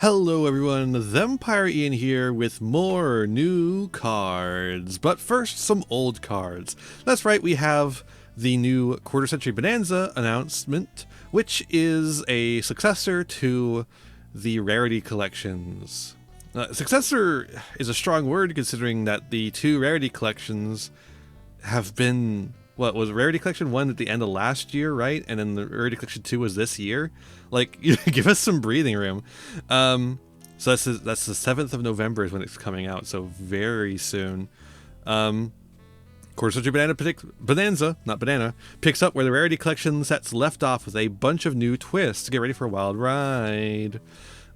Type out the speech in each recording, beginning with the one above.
Hello everyone, Thempire Ian here with more new cards. But first, some old cards. That's right, we have the new Quarter Century Bonanza announcement, which is a successor to the Rarity Collections. Successor is a strong word considering that the two Rarity Collections have been... What was Rarity Collection 1 at the end of last year, right? And then the Rarity Collection 2 was this year? Like, give us some breathing room. So that's the 7th of November is when it's coming out, so very soon. Quarter Century Bonanza, not Banana, picks up where the Rarity Collection sets left off with a bunch of new twists. Get ready for a wild ride.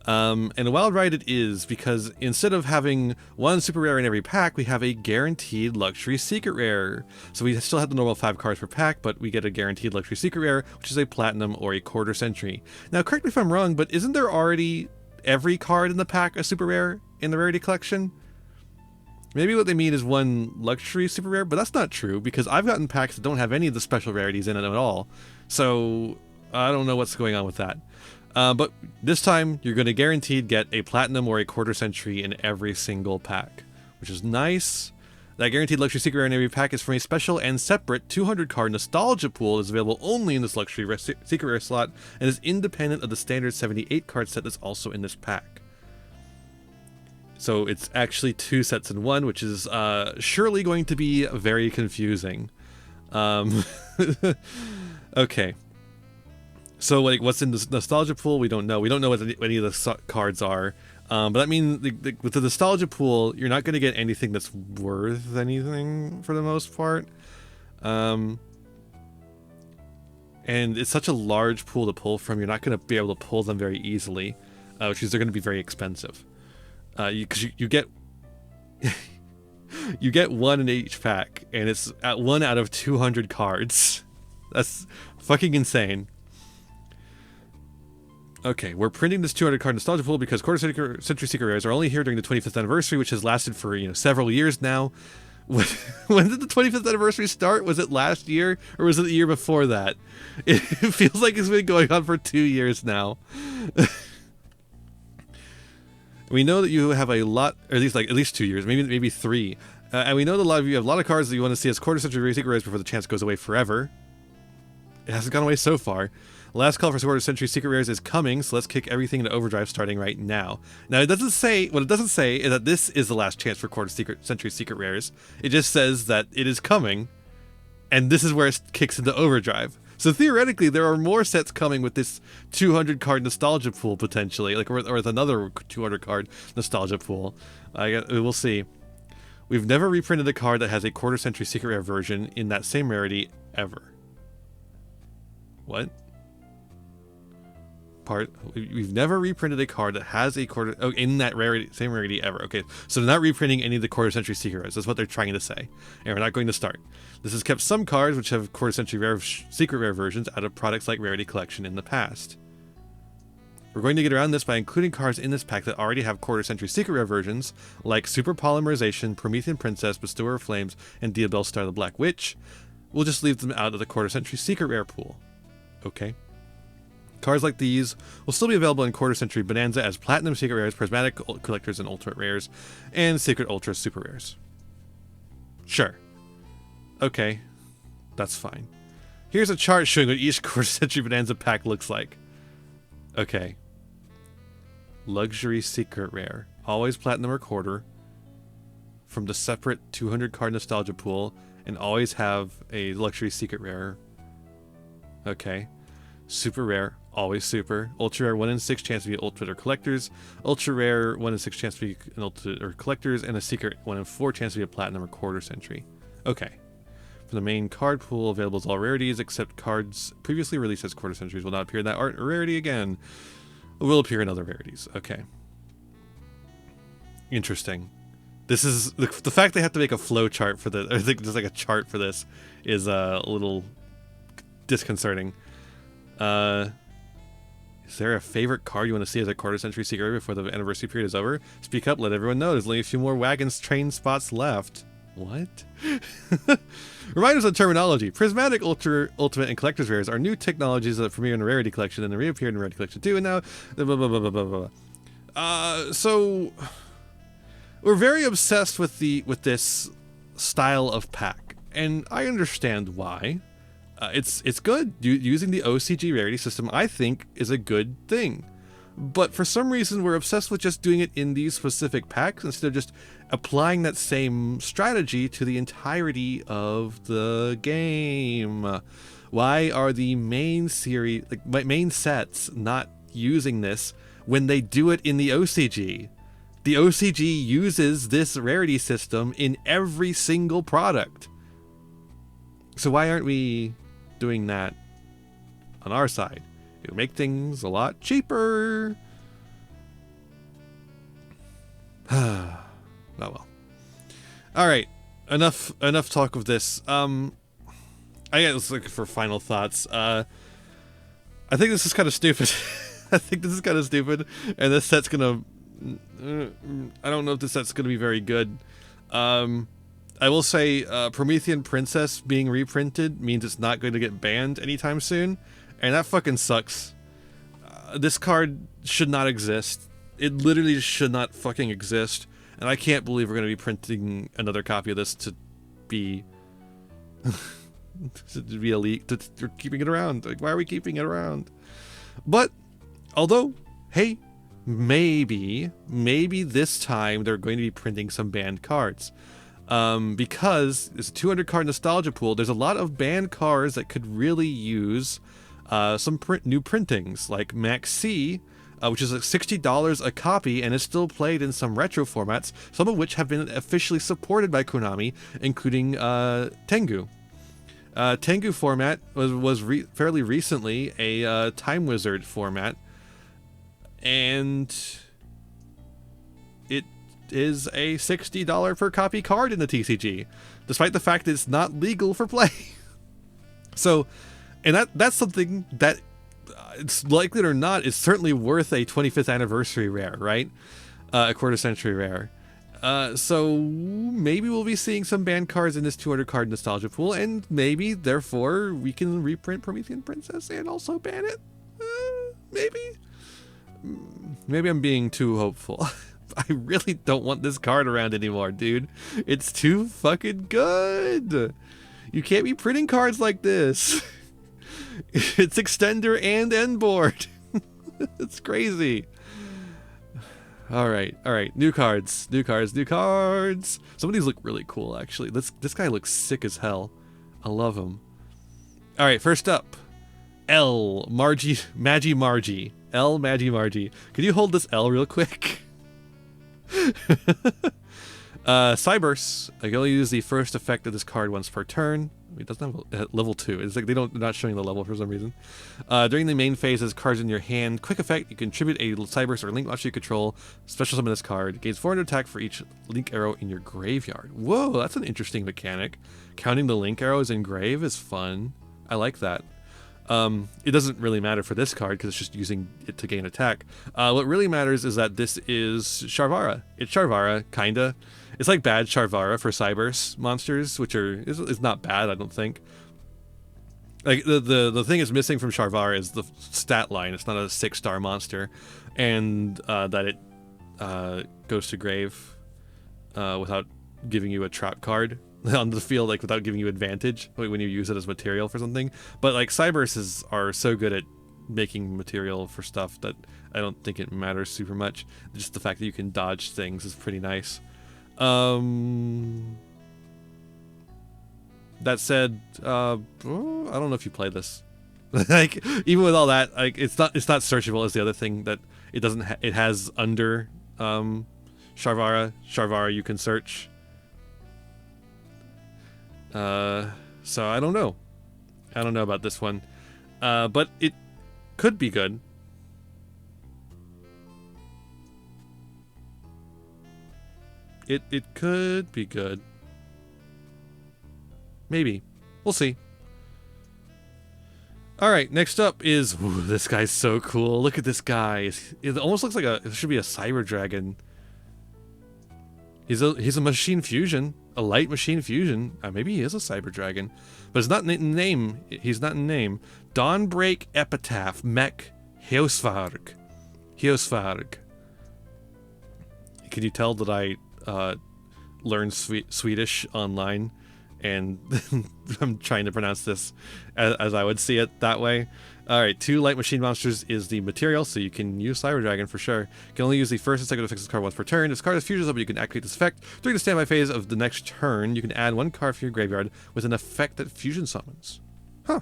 And a wild ride it is, because instead of having one super rare in every pack, we have a guaranteed luxury secret rare. So we still have the normal 5 cards per pack, but we get a guaranteed luxury secret rare, which is a platinum or a quarter century. Now, correct me if I'm wrong, but isn't there already every card in the pack a super rare in the Rarity Collection? Maybe what they mean is one luxury super rare, but that's not true, because I've gotten packs that don't have any of the special rarities in it at all. So I don't know what's going on with that. But this time, you're going to guaranteed get a platinum or a quarter century in every single pack, which is nice. That guaranteed luxury secret rare in every pack is from a special and separate 200 card nostalgia pool that is available only in this luxury secret rare slot and is independent of the standard 78 card set that's also in this pack. So it's actually 2 sets in 1, which is surely going to be very confusing. Okay. So, like, what's in the nostalgia pool? We don't know. We don't know what any of the cards are. But that means with the nostalgia pool, you're not going to get anything that's worth anything for the most part. And it's such a large pool to pull from, you're not going to be able to pull them very easily, which means they're going to be very expensive. Because you get you get 1 in each pack, and it's at 1 out of 200 cards. That's fucking insane. Okay, we're printing this 200 card nostalgia pool because Quarter Century Secret Rares are only here during the 25th anniversary, which has lasted for, several years now. When did the 25th anniversary start? Was it last year, or was it the year before that? It feels like it's been going on for 2 years now. We know that you have a lot, or at least 2 years, maybe 3. And we know that a lot of you have a lot of cards that you want to see as Quarter Century Secret Rares before the chance goes away forever. It hasn't gone away so far. Last call for Quarter Century Secret Rares is coming, so let's kick everything into overdrive starting right now. Now, what it doesn't say is that this is the last chance for Quarter Century Secret Rares. It just says that it is coming, and this is where it kicks into overdrive. So theoretically, there are more sets coming with this 200 card nostalgia pool potentially, or with another 200 card nostalgia pool. We'll see. We've never reprinted a card that has a Quarter Century Secret Rare version in that same rarity ever. What? We've never reprinted a card that has a in that same rarity ever. Okay, so they're not reprinting any of the Quarter Century Secret Rares. That's what they're trying to say, and we're not going to start. This has kept some cards which have Quarter Century Secret Rare versions out of products like Rarity Collection in the past. We're going to get around this by including cards in this pack that already have Quarter Century Secret Rare versions, like Super Polymerization, Promethean Princess, Bestower of Flames, and Diabel Star the Black Witch. We'll just leave them out of the Quarter Century Secret Rare pool. Okay. Cards like these will still be available in Quarter Century Bonanza as Platinum Secret Rares, Prismatic Collectors, and Ultimate Rares, and Secret Ultra Super Rares. Sure. Okay. That's fine. Here's a chart showing what each Quarter Century Bonanza pack looks like. Okay. Luxury Secret Rare. Always Platinum or Quarter. From the separate 200 card nostalgia pool, and always have a Luxury Secret Rare. Okay. Super Rare, always Super. Ultra Rare, 1 in 6 chance to be Ultimate or Collectors. Ultra Rare, 1 in 6 chance to be an Ultimate or Collectors. And a Secret, 1 in 4 chance to be a Platinum or Quarter Century. Okay. From the main card pool, available as all rarities, except cards previously released as Quarter Centuries will not appear in that art or rarity again. It will appear in other rarities. Okay. Interesting. This is... The fact they have to make a flow chart for this, I think there's like a chart for this, is a little disconcerting. Is there a favorite card you want to see as a Quarter Century Secret Rare before the anniversary period is over? Speak up, let everyone know. There's only a few more wagons train spots left. What? Reminders on terminology. Prismatic, Ultimate, and Collector's Rares are new technologies that premiere in the Rarity Collection and then reappeared in the Rarity Collection 2, and now... Blah, blah, blah, blah, blah, blah. So we're very obsessed with this style of pack, and I understand why. It's good. Using the OCG rarity system, I think, is a good thing. But for some reason, we're obsessed with just doing it in these specific packs instead of just applying that same strategy to the entirety of the game. Why are the main series, like main sets, not using this when they do it in the OCG? The OCG uses this rarity system in every single product. So why aren't we doing that on our side? It would make things a lot cheaper. Oh well. All right, enough talk of this. I guess looking for final thoughts. I think this is kind of stupid. I think this is kind of stupid, and this set's gonna. I don't know if this set's gonna be very good. I will say Promethean Princess being reprinted means it's not going to get banned anytime soon, and that fucking sucks. This card should not exist. It literally should not fucking exist, and I can't believe we're going to be printing another copy of this to be to be elite. We're keeping it around. Like, why are we keeping it around? But although, hey, maybe this time they're going to be printing some banned cards. Because it's a 200 card nostalgia pool, there's a lot of banned cards that could really use some new printings, like Max C, which is like $60 a copy and is still played in some retro formats, some of which have been officially supported by Konami, including Tengu. Tengu format was fairly recently a Time Wizard format, and it is a $60 per copy card in the TCG, despite the fact that it's not legal for play. So, and that's something that, it's likely it or not, is certainly worth a 25th anniversary rare, right? A quarter century rare. So maybe we'll be seeing some banned cards in this 200 card nostalgia pool, and maybe therefore we can reprint Promethean Princess and also ban it. Maybe I'm being too hopeful. I really don't want this card around anymore, dude. It's too fucking good. You can't be printing cards like this. It's extender and end board. It's crazy. All right. New cards. Some of these look really cool, actually. This guy looks sick as hell. I love him. All right, first up, L Margie. L Maggie Margie. Could you hold this L real quick? Cyburst. I can only use the first effect of this card once per turn. It doesn't have level 2. It's like they're not showing the level for some reason. During the main phase, as cards in your hand, quick effect, you contribute a Cyburst or Link monster you control. Special summon this card. Gains 400 attack for each Link arrow in your graveyard. Whoa, that's an interesting mechanic. Counting the Link arrows in grave is fun. I like that. It doesn't really matter for this card because it's just using it to gain attack. What really matters is that this is Sharvara. It's Sharvara, kinda. It's like bad Sharvara for Cyburst monsters, which is not bad, I don't think. Like the thing is missing from Sharvara is the stat line. It's not a 6-star monster, and that it goes to grave without giving you a trap card on the field, like without giving you advantage when you use it as material for something. But like Cybursts are so good at making material for stuff that I don't think it matters super much. Just the fact that you can dodge things is pretty nice. That said, I don't know if you play this. Like, even with all that, like it's not searchable as the other thing that it doesn't. It has under Sharvara you can search. So I don't know about this one, but it could be good. It could be good. Maybe. We'll see. Alright, next up is... Ooh, this guy's so cool. Look at this guy. It almost looks like it should be a cyber dragon. He's a machine fusion. A light machine fusion. Maybe he is a cyber dragon. But it's not in name. He's not in name. Dawnbreak Epitaph Mech Heosvarg. can you tell that I learned Swedish online, and I'm trying to pronounce this as I would see it that way. All right, 2 light machine monsters is the material, so you can use Cyber Dragon for sure. You can only use the first and second effects of this card once per turn. This card is fusion, but you can activate this effect during the standby phase of the next turn. You can add 1 card from your graveyard with an effect that fusion summons. Huh.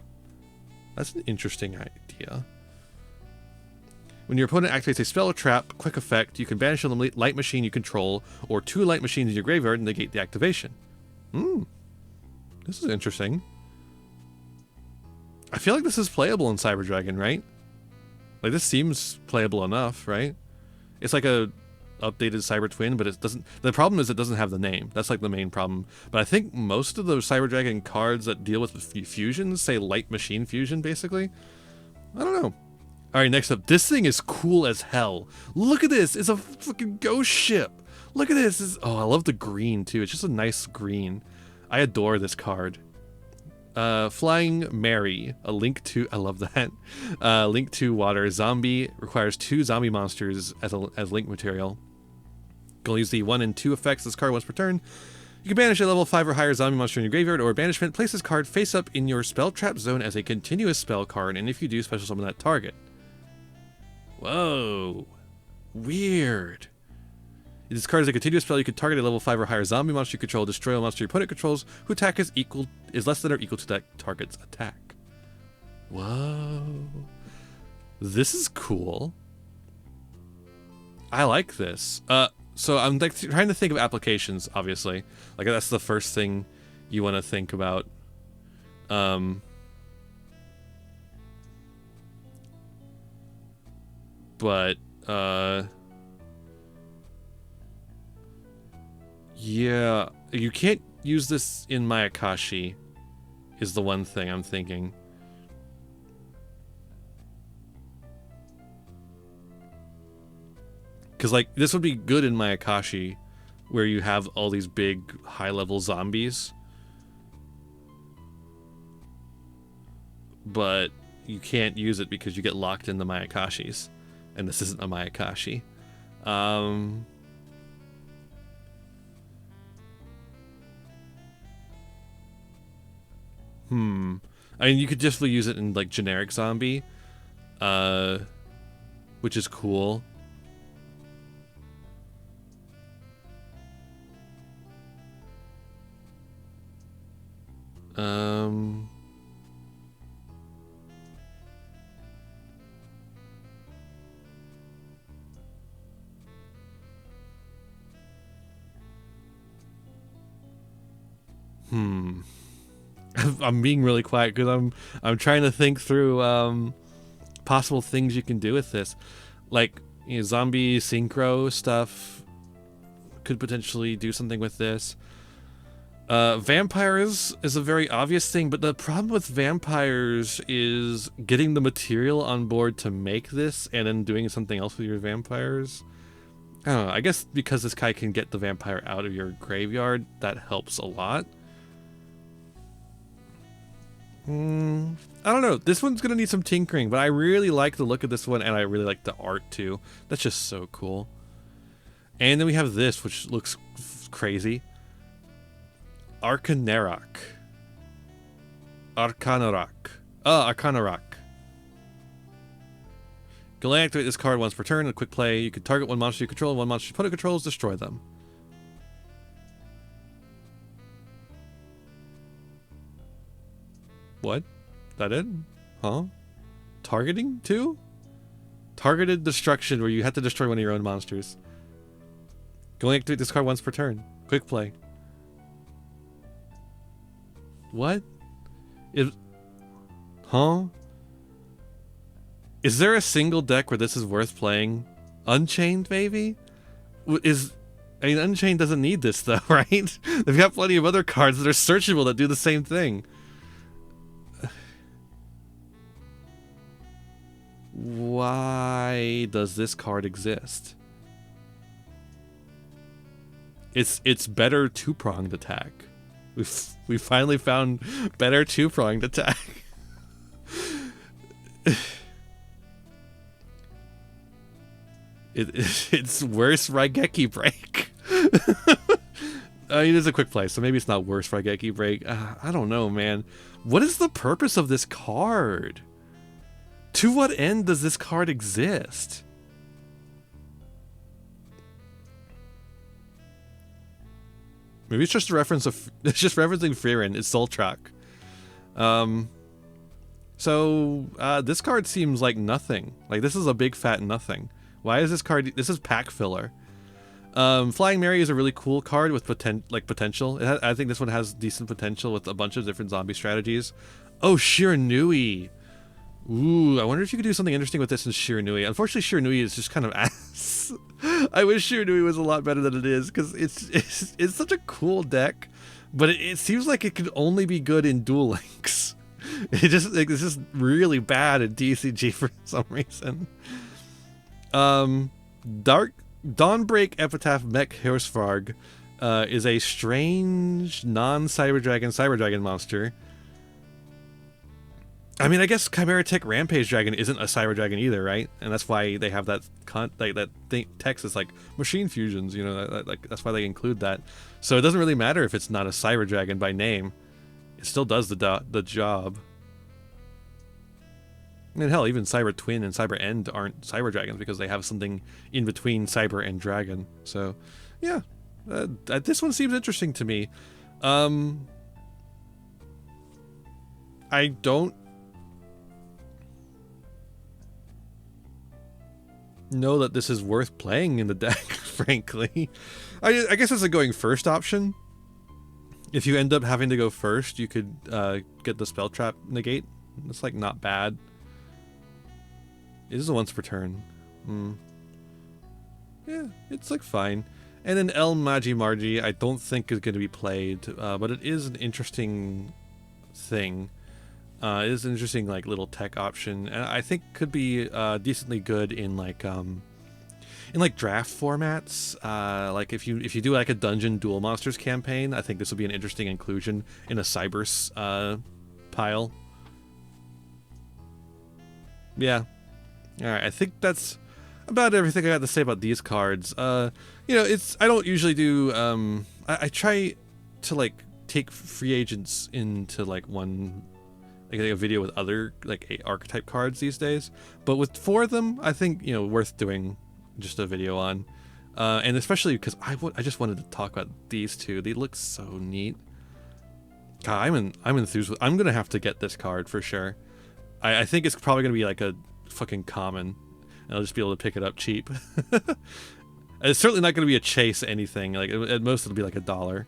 That's an interesting idea. When your opponent activates a spell or trap, quick effect, you can banish a light machine you control, or 2 light machines in your graveyard and negate the activation. This is interesting. I feel like this is playable in Cyber Dragon, right? Like, this seems playable enough, right? It's like a updated Cyber Twin, but it doesn't... The problem is it doesn't have the name. That's like the main problem. But I think most of those Cyber Dragon cards that deal with fusions say light machine fusion, basically. I don't know. Alright, next up. This thing is cool as hell. Look at this! It's a fucking ghost ship! Look at this! Oh, I love the green, too. It's just a nice green. I adore this card. Flying Mary, a link to... I love that. Link to water. Zombie requires 2 zombie monsters as link material. You can use the 1 and 2 effects of this card once per turn. You can banish a level 5 or higher zombie monster in your graveyard or banishment. Place this card face up in your spell trap zone as a continuous spell card, and if you do, special summon that target. Whoa. Weird. This card is a continuous spell. You can target a level 5 or higher zombie monster you control, destroy a monster your opponent controls, whose attack is less than or equal to that target's attack. Whoa. This is cool. I like this. So I'm like trying to think of applications, obviously. Like, that's the first thing you want to think about. But, yeah, you can't use this in Mayakashi, is the one thing I'm thinking. Because, like, this would be good in Mayakashi, where you have all these big, high-level zombies. But you can't use it because you get locked in the Mayakashis. And this isn't a Mayakashi. I mean, you could definitely use it in, like, generic zombie, which is cool. I'm being really quiet because I'm trying to think through possible things you can do with this, like, you know, zombie synchro stuff could potentially do something with this. Vampires is a very obvious thing, but the problem with vampires is getting the material on board to make this and then doing something else with your vampires. I don't know, I guess because this guy can get the vampire out of your graveyard, that helps a lot. I don't know. This one's gonna need some tinkering, but I really like the look of this one, and I really like the art too. That's just so cool. And then we have this, which looks crazy. Arcanarak. Arcanarak. You can activate this card once per turn. A quick play. You can target one monster you control, and one monster your opponent controls, destroy them. What? That it? Huh? Targeting too? Targeted destruction, where you have to destroy one of your own monsters. You can only activate this card once per turn. Quick play. What? Huh? Is there a single deck where this is worth playing? Unchained, maybe? I mean, Unchained doesn't need this, though, right? They've got plenty of other cards that are searchable that do the same thing. Why does this card exist? It's better two-pronged attack. We finally found better two-pronged attack. It's worse Raigeki break. It is a quick play, so maybe it's not worse Raigeki break. I don't know, man. What is the purpose of this card? To what end does this card exist? Maybe it's just a reference of it's just referencing Frieren. It's Soul Track. So this card seems like nothing. Like this is a big fat nothing. Why is this card? This is pack filler. Flying Mary is a really cool card with potential. I think this one has decent potential with a bunch of different zombie strategies. Oh, Shiranui. Ooh, I wonder if you could do something interesting with this in Shiranui. Unfortunately, Shiranui is just kind of ass. I wish Shiranui was a lot better than it is, because it's such a cool deck, but it seems like it could only be good in Duel Links. It's just really bad in TCG for some reason. Dawnbreak Epitaph Mech Horsevarg is a strange non-Cyber Dragon monster. I mean, I guess Chimera Tech Rampage Dragon isn't a Cyber Dragon either, right? And that's why they have that text is like machine fusions, you know, that's why they include that. So it doesn't really matter if it's not a Cyber Dragon by name. It still does the job. I mean, hell, even Cyber Twin and Cyber End aren't Cyber Dragons because they have something in between Cyber and Dragon. So, yeah, this one seems interesting to me. I don't know that this is worth playing in the deck, frankly. I guess it's a going first option. If you end up having to go first, you could get the Spell Trap negate. It's like not bad. It is a once per turn. Yeah, it's like fine. And then El Magi Margi I don't think is going to be played, but it is an interesting thing. It is an interesting like little tech option, and I think could be decently good in like draft formats. Like if you do like a Dungeon Duel Monsters campaign, I think this would be an interesting inclusion in a Cybers pile. Yeah. All right, I think that's about everything I got to say about these cards. You know, I don't usually do. I try to like take free agents into like one. Like a video with other like archetype cards these days, but with 4 of them, I think, you know, worth doing just a video on, and especially because I just wanted to talk about these 2. They look so neat. God, I'm enthused. I'm gonna have to get this card for sure. I think it's probably gonna be like a fucking common, and I'll just be able to pick it up cheap. It's certainly not gonna be a chase anything. Like at most it'll be like $1.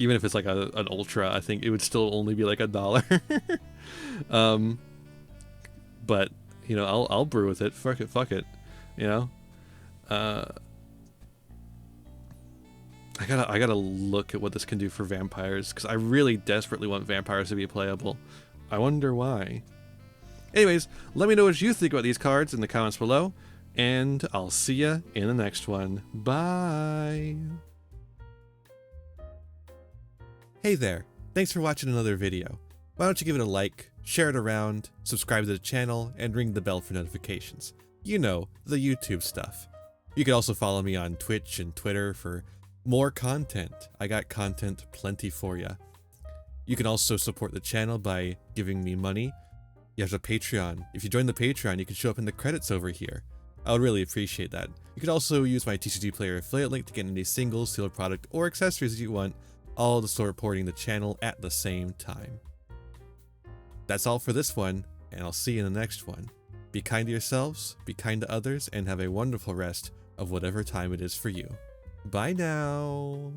Even if it's like an ultra, I think it would still only be like $1. But you know, I'll brew with it. Fuck it. You know, I gotta look at what this can do for vampires, because I really desperately want vampires to be playable. I wonder why. Anyways, let me know what you think about these cards in the comments below, and I'll see ya in the next one. Bye. Hey there, thanks for watching another video. Why don't you give it a like, share it around, subscribe to the channel, and ring the bell for notifications. You know, the YouTube stuff. You can also follow me on Twitch and Twitter for more content. I got content plenty for ya. You can also support the channel by giving me money. You have a Patreon. If you join the Patreon, you can show up in the credits over here. I would really appreciate that. You could also use my TCG Player affiliate link to get any singles, sealed product, or accessories you want, all to start supporting the channel at the same time. That's all for this one, and I'll see you in the next one. Be kind to yourselves, be kind to others, and have a wonderful rest of whatever time it is for you. Bye now!